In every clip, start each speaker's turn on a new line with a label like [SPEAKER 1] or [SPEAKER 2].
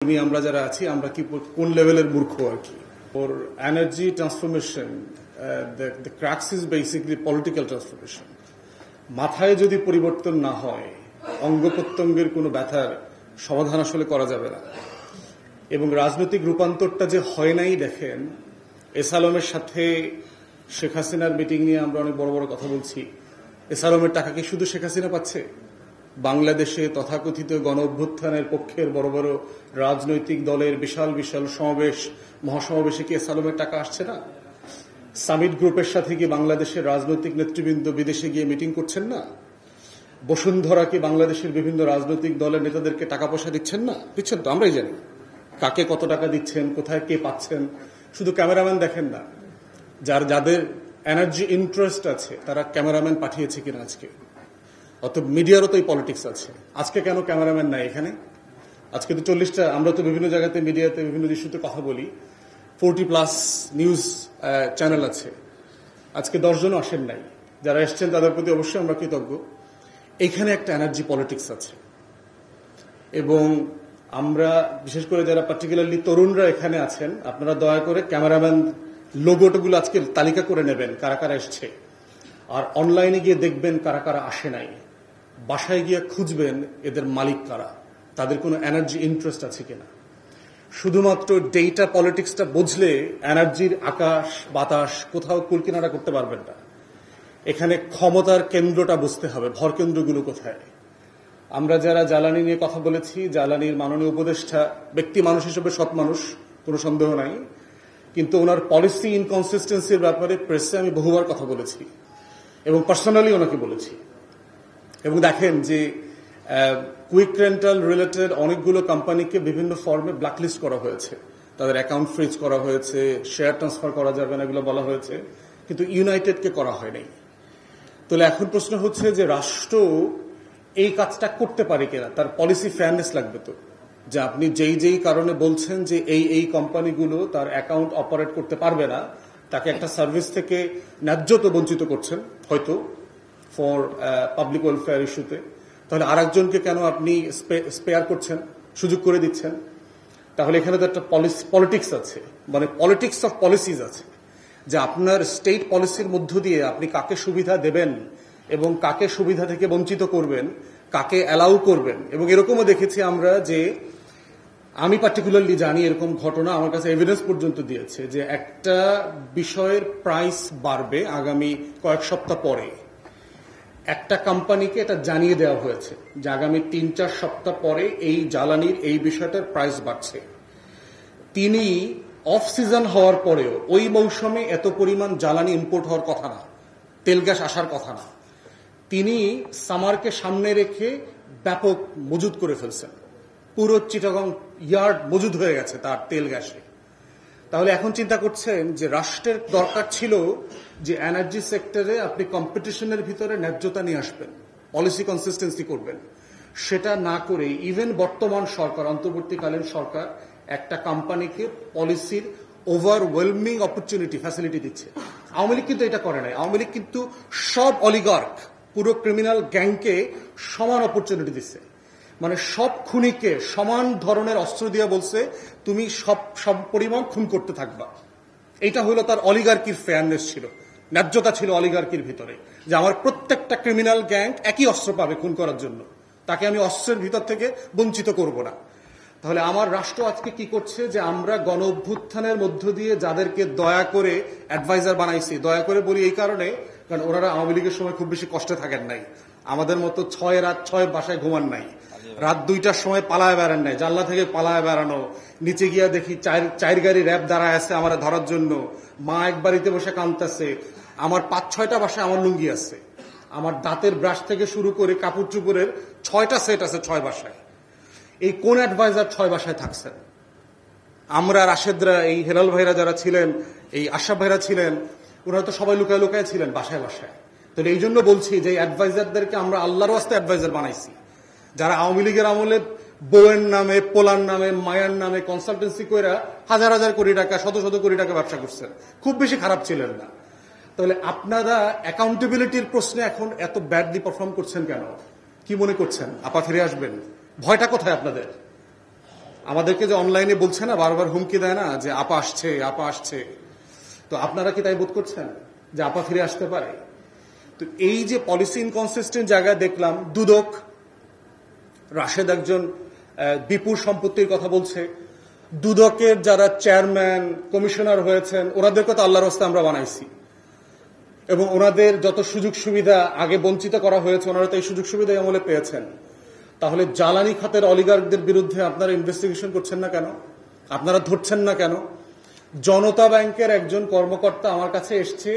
[SPEAKER 1] আমরা যারা আছি আমরা কি কোন লেভেলের মূর্খ আর কি ওর energy transformation the crux is basically political transformation মাথায় যদি পরিবর্তন না হয় অঙ্গ প্রত্যঙ্গের কোনো ব্যথার সমাধান আসলে করা যাবে না এবং রাজনৈতিক রূপান্তরটা যে হয় নাই দেখেন এস আলমের সাথে শেখ হাসিনার মিটিং নিয়ে আমরা অনেক বড় বড় কথা বলছি এস আলমের টাকা কি শুধু শেখ হাসিনা পাচ্ছে বাংলাদেশে তথাকথিত গণ অভ্যুত্থানের পক্ষের বড় বড় রাজনৈতিক দলের বিশাল বিশাল সমাবেশ মহাসমাবেশে কি এস আলমের টাকা আসছে না সামিট গ্রুপের সাথে কি বাংলাদেশের রাজনৈতিক নেতৃবৃন্দ বিদেশে গিয়ে মিটিং করছেন না বসুন্ধরা কি বাংলাদেশের বিভিন্ন রাজনৈতিক দলের নেতাদেরকে টাকা পয়সা দিচ্ছেন না দিচ্ছেন তো আমরাই জানি কাকে কত টাকা দিচ্ছেন কোথায় কে পাচ্ছেন শুধু ক্যামেরাম্যান দেখেন না যাদের এনার্জি ইন্টারেস্ট আছে তারা ক্যামেরাম্যান পাঠিয়েছে কিনা আজকে অত মিডিয়ারও তো এই পলিটিক্স আছে আজকে কেন ক্যামেরাম্যান নাই এখানে আজকে তো 40টা আমরা তো বিভিন্ন জায়গাতে মিডিয়াতে বিভিন্ন ইস্যুতে কথা বলি 40+ নিউজ চ্যানেল আছে আজকে 10 জনও আসেন নাই যারা এসছেন তাদের প্রতি অবশ্যই আমরা কৃতজ্ঞ এখানে একটা এনার্জি পলিটিক্স আছে এবং আমরা বিশেষ করে যারা পার্টিকুলারলি তরুণরা এখানে আছেন আপনারা দয়া করে ক্যামেরাম্যান লোগোগুলো আজকে তালিকা করে নেবেন কারা কারা এসছে আর অনলাইনে গিয়ে দেখবেন কারা কারা আসে নাই বাসায় গিয়ে খুঁজবেন এদের মালিক কারা তাদের কোনো এনার্জি ইন্টারেস্ট আছে কিনা শুধুমাত্র ডেটা পলিটিক্সটা বুঝলে এনার্জির আকাশ বাতাস কোথাও কুলকিনারা করতে পারবেন না এখানে ক্ষমতার কেন্দ্রটা বুঝতে হবে ভর কেন্দ্রগুলো কোথায় আমরা যারা জ্বালানি নিয়ে কথা বলেছি জ্বালানির মাননীয় উপদেষ্টা ব্যক্তি মানুষ হিসেবে সৎ মানুষ কোনো সন্দেহ নাই কিন্তু ওনার পলিসি ইনকনসিস্টেন্সির ব্যাপারে প্রেসে আমি বহুবার কথা বলেছি এবং পার্সোনালি ওনাকে বলেছি এবং দেখেন যে কুইক রেন্টাল রিলেটেড অনেকগুলো কোম্পানিকে বিভিন্ন ফর্মে ব্ল্যাকলিস্ট করা হয়েছে তাদের অ্যাকাউন্ট ফ্রিজ করা হয়েছে শেয়ার ট্রান্সফার করা যাবে না এগুলো বলা হয়েছে কিন্তু ইউনাইটেডকে করা হয়নি তাহলে এখন প্রশ্ন হচ্ছে যে রাষ্ট্র এই কাজটা করতে পারে কিনা তার পলিসি ফেয়ারনেস লাগবে তো যে আপনি যেই কারণে বলছেন যে এই কোম্পানিগুলো তার অ্যাকাউন্ট অপারেট করতে পারবে না তাকে একটা সার্ভিস থেকে ন্যায্যত বঞ্চিত করছেন হয়তো ফর পাবলিক ওয়েলফেয়ার ইস্যুতে তাহলে আরেকজনকে কেন আপনি স্পেয়ার করছেন সুযোগ করে দিচ্ছেন তাহলে এখানে তো একটা পলিটিক্স আছে মানে পলিটিক্স অফ পলিসিজ আছে যে আপনার স্টেট পলিসির মধ্য দিয়ে আপনি কাকে সুবিধা দেবেন এবং কাকে সুবিধা থেকে বঞ্চিত করবেন কাকে অ্যালাউ করবেন এবং এরকমও দেখেছি আমরা যে আমি পার্টিকুলারলি জানি এরকম ঘটনা আমার কাছে এভিডেন্স পর্যন্ত দিয়েছে যে একটা বিষয়ের প্রাইস বাড়বে আগামী কয়েক সপ্তাহ পরে একটা কোম্পানিকে এটা জানিয়ে দেওয়া হয়েছে যে আগামী 3-4 সপ্তাহ পরে এই জ্বালানির এই বিষয়টার প্রাইস বাড়ছে তিনি অফ সিজন হওয়ার পরেও ওই মৌসুমে এত পরিমাণ জ্বালানি ইম্পোর্ট হওয়ার কথা না তেল গ্যাস আসার কথা না তিনি সামারকে সামনে রেখে ব্যাপক মজুদ করে ফেলছেন পুরো চিটাগং ইয়ার্ড মজুদ হয়ে গেছে তার তেল গ্যাসে তাহলে এখন চিন্তা করছেন যে রাষ্ট্রের দরকার ছিল যে এনার্জি সেক্টরে আপনি কম্পিটিশনের ভিতরে ন্যায্যতা নিয়ে আসবেন পলিসি কনসিস্টেন্সি করবেন সেটা না করে ইভেন বর্তমান সরকার অন্তর্বর্তীকালীন সরকার একটা কোম্পানিকে পলিসির ওভারওয়েলমিং অপরচুনিটি ফ্যাসিলিটি দিচ্ছে আওয়ামী লীগ কিন্তু এটা করে নাই আওয়ামী লীগ কিন্তু সব অলিগার্ক পুরো ক্রিমিনাল গ্যাংকে সমান অপরচুনিটি দিচ্ছে মানে সব খুনিকে সমান ধরনের অস্ত্র দিয়ে বলছে তুমি সব পরিমাণ খুন করতে থাকবা এটা হলো তার অলিগার্কির ফেয়ারনেস ছিল ন্যায্যতা ছিল অলিগার্কির ভিতরে যে আমার প্রত্যেকটা ক্রিমিনাল গ্যাং একই অস্ত্র পাবে খুন করার জন্য তাকে আমি অস্ত্রের ভিতর থেকে বঞ্চিত করব না তাহলে আমার রাষ্ট্র আজকে কি করছে যে আমরা গণ অভ্যুত্থানের মধ্য দিয়ে যাদেরকে দয়া করে অ্যাডভাইজার বানাইছি দয়া করে বলি এই কারণে কারণ ওনারা আওয়ামী লীগের সময় খুব বেশি কষ্টে থাকেন নাই আমাদের মতো 6 রাত 6 বাসায় ঘুমান নাই রাত 2টার সময় পালায় বেড়ান নাই জানলা থেকে পালায় বেড়ানো নিচে গিয়া দেখি চার গাড়ি র্যাব দাঁড়ায় আছে আমার ধরার জন্য মা এক বাড়িতে বসে কাঁদতেছে আমার 5-6টা বাসায় আমার লুঙ্গি আছে আমার দাঁতের ব্রাশ থেকে শুরু করে কাপড় চুপড়ের 6টা সেট আছে 6 বাসায় এই কোন অ্যাডভাইজার 6 বাসায় থাকছেন আমরা রাশেদরা এই হেলাল ভাইরা যারা ছিলেন এই আশরাফ ভাইরা ছিলেন ওনারা তো সবাই লুকায় লুকায় ছিলেন বাসায় বাসায় তো এই জন্য বলছি যে অ্যাডভাইজারদেরকে আমরা আল্লাহর ওয়াস্তে অ্যাডভাইজার বানাইছি যারা আওয়ামী লীগের আমলে বউয়ের নামে পোলার নামে মায়ের নামে কনসালটেন্সি করে হাজার হাজার কোটি টাকা শত শত কোটি টাকা ব্যবসা করছেন খুব বেশি খারাপ ছিলেন না তাহলে আপনারা অ্যাকাউন্টেবিলিটির প্রশ্নে এখন এত ব্যাডলি পারফর্ম করছেন কেন কি মনে করছেন আপা ফিরে আসবেন ভয়টা কোথায় আপনাদের আমাদেরকে যে অনলাইনে বলছে না, বারবার হুমকি দেয় না যে আপা আসছে, আপা আসছে, তো আপনারা কি তাই বোধ করছেন যে আপা ফিরে আসতে পারে? তো এই যে পলিসি ইনকনসিস্টেন্ট জায়গায় দেখলাম, দুদক, রাশেদ একজন বিপুল সম্পত্তির কথা বলছে, দুদকের যারা চেয়ারম্যান কমিশনার হয়েছেন ওনাদেরকে তো আল্লাহর রাস্তায় আমরা বানাইছি, এবং ওনাদের যত সুযোগ সুবিধা আগে বঞ্চিত করা হয়েছে ওনারা তো এই সুযোগ সুবিধা আমলে পেয়েছেন। তাহলে জ্বালানি খাতের অলিগার্কদের বিরুদ্ধে আপনারা ইনভেস্টিগেশন করছেন না কেন? আপনারা ধরছেন না কেন? জনতা ব্যাংকের একজন কর্মকর্তা আমার কাছে এসছে,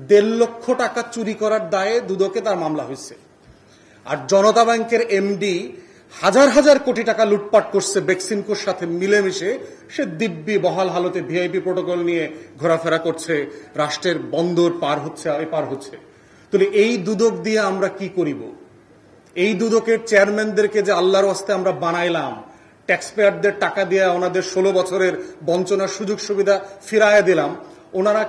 [SPEAKER 1] 1.5 লক্ষ টাকা চুরি করার দায়ে দুদকে তার মামলা হয়েছে। আর জনতা ব্যাংকের এমডি হাজার হাজার কোটি টাকা লুটপাট করছে বেক্সিমকোর সাথে মিলেমিশে, সে দিব্যি বহাল হালতে ভিআইপি প্রোটোকল নিয়ে ঘোরাফেরা করছে, রাষ্ট্রের বন্দর পার হচ্ছে, পার হচ্ছে। তাহলে এই দুদক দিয়ে আমরা কি করিব? এই দুদকের চেয়ারম্যানদেরকে যে আল্লাহর ওয়াস্তে আমরা বানাইলাম, ট্যাক্সপেয়ারদের টাকা দিয়ে ওনাদের 16 বছরের বঞ্চনার সুযোগ সুবিধা ফিরায় দিলাম, ওনারা